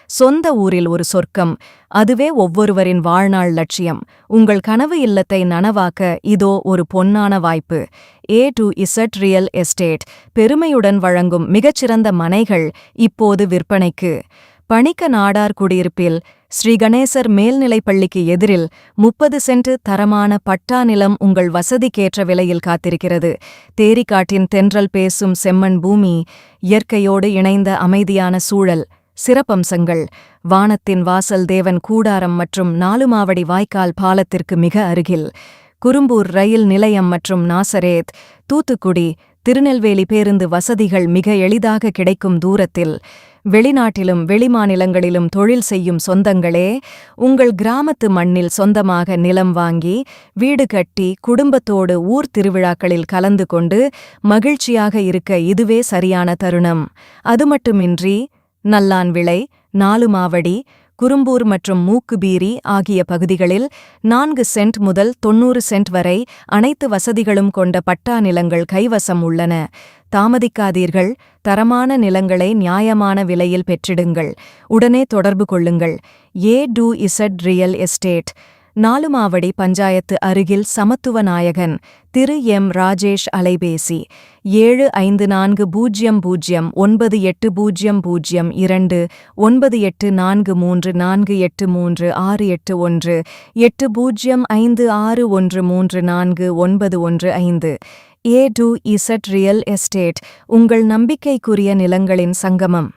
சொந்த ஊரில் ஒரு சொர்க்கம், அதுவே ஒவ்வொருவரின் வாழ்நாள் லட்சியம். உங்கள் கனவு இல்லத்தை நனவாக்க இதோ ஒரு பொன்னான வாய்ப்பு. A to Z real estate பெருமையுடன் வழங்கும் மிகச்சிறந்த மனைகள் இப்போது விற்பனைக்கு. பணிக்க நாடார் குடியிருப்பில் ஸ்ரீ கணேசர் மேல்நிலைப்பள்ளிக்கு எதிரில் 30 சென்ட் தரமான பட்டா நிலம் உங்கள் வசதிக்கேற்ற விலையில் காத்திருக்கிறது. தேரிக்காட்டின் தென்றல் பேசும் செம்மண் பூமி, இயற்கையோடு இணைந்த அமைதியான சூழல். சிறப்பம்சங்கள்: வானத்தின் வாசல், தேவன் கூடாரம் மற்றும் நாலுமாவடி வாய்க்கால் பாலத்திற்கு மிக அருகில். குரும்பூர் ரயில் நிலையம் மற்றும் நாசரேத், தூத்துக்குடி, திருநெல்வேலி பேருந்து வசதிகள் மிக எளிதாக கிடைக்கும் தூரத்தில். வெளிநாட்டிலும் வெளிமாநிலங்களிலும் தொழில் செய்யும் சொந்தங்களே, உங்கள் கிராமத்து மண்ணில் சொந்தமாக நிலம் வாங்கி வீடு கட்டி குடும்பத்தோடு ஊர் திருவிழாக்களில் கலந்து கொண்டு மகிழ்ச்சியாக இருக்க இதுவே சரியான தருணம். அதுமட்டுமின்றி நல்லான்விளை, நாலுமாவடி, குரும்பூர் மற்றும் மூக்குபீரி ஆகிய பகுதிகளில் 4 சென்ட் முதல் 90 சென்ட் வரை அனைத்து வசதிகளும் கொண்ட பட்டா நிலங்கள் கைவசம் உள்ளன. தாமதிக்காதீர்கள், தரமான நிலங்களை நியாயமான விலையில் பெற்றிடுங்கள். உடனே தொடர்பு கொள்ளுங்கள். A to Z real estate, Nalumavadi panchayat அருகில், சமத்துவ நாயகன், திரு எம். ராஜேஷ். அலைபேசி: 750098002802 9843448681 8056134915. A to Z real estate, உங்கள் நம்பிக்கைக்குரிய நிலங்களின் சங்கமம்.